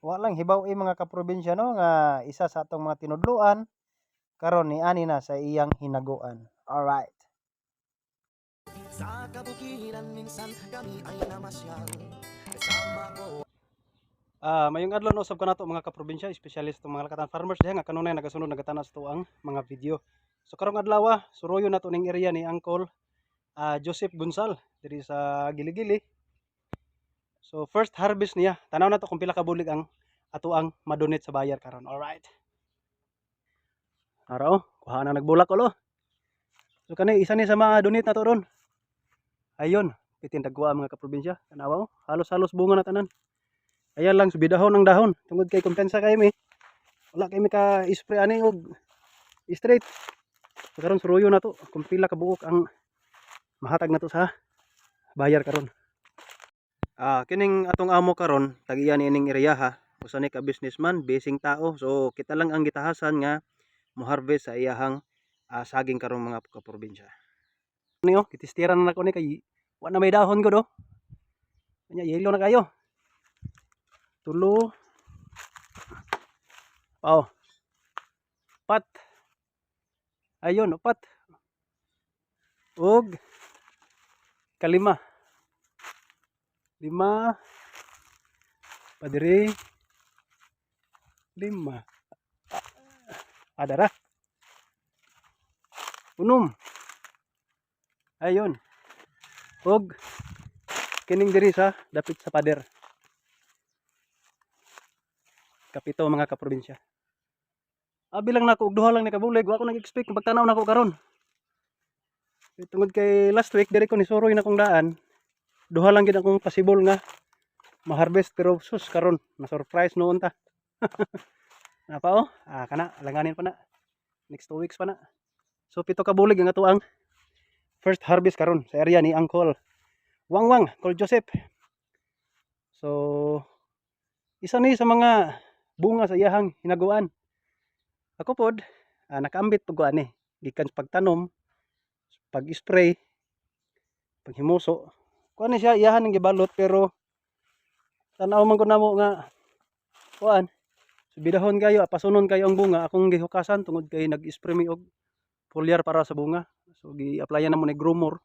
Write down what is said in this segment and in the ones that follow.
Wa lang hibaw mga kaprobinsya no nga isa sa atong mga tinudluan karon ni ani na sa iyang hinaguan. Alright. Sa kabukiran minsan kami ay namasyal kasama ko. Mayong adlaw no usab ko nato mga kaprobinsya, specialist tong mga lakatan farmers diha nga kanunay nagasunod nagatana sa tuang mga video. So karong adlaw suroyo nato ning area ni Uncle Joseph Gunsal diri sa Giligili. So first harvest niya. Tanaw na to kung pila ka bulig ang atuang madonate sa bayar karon. Alright. Araw, kuha na nagbulak ulo. So kani isa ni sa mga donate na to ron. Ayun, pitin dagwa mga kaprobinsya. Tanawa halos-halos bunga na tanan. Ayan lang subidahon ang dahon. Tungod kay kumpensa kay mi. Wala kay mi ka spray ani og straight. So karon suruyo na to kung pila ka buok ang mahatag na to sa bayar karon. Kining atong amo karon tagiya ni ining area ha. Usa ni ka businessman, basing tao. So kita lang ang gitahasan nga mo harvest sa iyahang saging karon mga kaprobinsya. Niyo, kitistiran na nako ni kay wa na may dahon ko do. Nya yelo na kayo. Tulo. Oh. Pat. Ayun, upat. Og kalima. 5 padiri 5 adara 6 ayun og kining diri sa dapit sa pader kapito mga kaprobinsya. Bilang nako og duha lang ni kabulig, wa ko nag-expect kung pagtanaw nako karon. Tungod kay last week diri ko ni suroy na kong daan, duha lang gid akong possible nga ma-harvest pero sus karon na surprise noon ta. Napa kana langanin pa na. Next 2 weeks pa na. So pito ka bulig ang atuang first harvest karon sa area ni Uncle Wangwang, Uncle Joseph. So isa ni sa mga bunga sa iyahang hinaguan. Ako pod nakaambit pud ko ani gikan sa pagtanom, pag-spray, paghimuso. Kuan siya iyahan ang gibalot pero tanaw man ko namo nga kuan subidahon kayo apasunon kayo ang bunga akong gihukasan tungod kay nag-spray mi og foliar para sa bunga. So gi-applyan na mo ni gromor.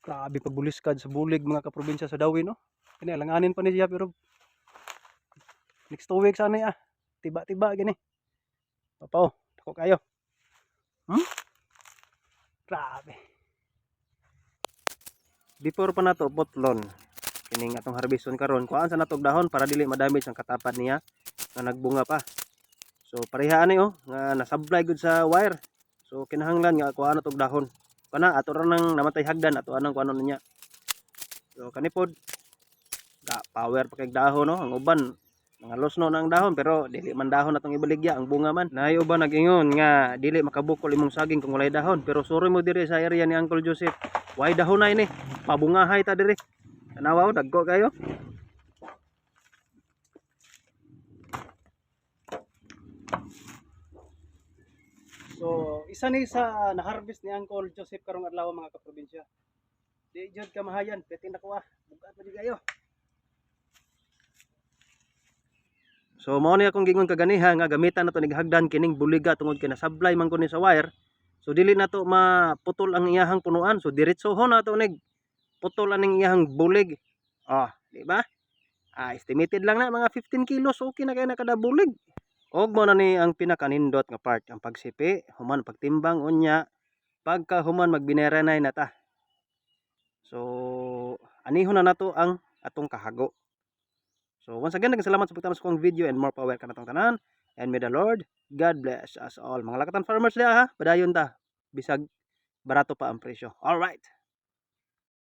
Grabe pagbuliskad sa bulig mga kaprobinsya sa Dawi no. Kini langanin pa ni siya pero next 2 weeks ani tiba-tiba gini. Papaw, dako kayo. Grabe. Before pa nato potlon kining atong harveston karon kuan sa natog dahon para dili ma-damage ang katapad niya nga nagbunga pa. So pareha ani nga nasablay gud sa wire. So kinahanglan nga kuha na tog dahon. Kana ato ra nang namatay hagdan ato anang kuanon niya. So kanipod power pa kay dahon no, ang uban mga losno na ang dahon pero dili man dahon atong ibaligya ang bunga man. Naay uban nag-ingon nga dili makabukol imong saging kung walay dahon pero suri mo diri sa area ni Uncle Joseph. Way dahon na ini. Pabungahay ta diri. Tanawa dagko kayo. So, isa ni sa na-harvest ni Uncle Joseph karong adlaw mga kaprobinsya. Di jud kamahayan, pwede na ko bugat pa di kayo. So, mao ni akong gingon kaganiha nga gamitan nato nig hagdan kining buliga tungod kay nasablay man ko ni sa wire. So, dili nato maputol ang iyahang punuan. So, diretsohon nato nig putol aning iyahang bulig. Di ba? Estimated lang na mga 15 kilos okay na kay na kada bulig. Og mo na ni ang pinakanindot nga part ang pagsipi, human pagtimbang unya, pagka human magbineranay na ta. So anihon na nato ang atong kahago. So once again nagsalamat sa pagtanaw sa kong video and more power kanatong tanan and may the Lord God bless us all. Mga lakatan farmers diha ha, padayon ta bisag barato pa ang presyo. All right.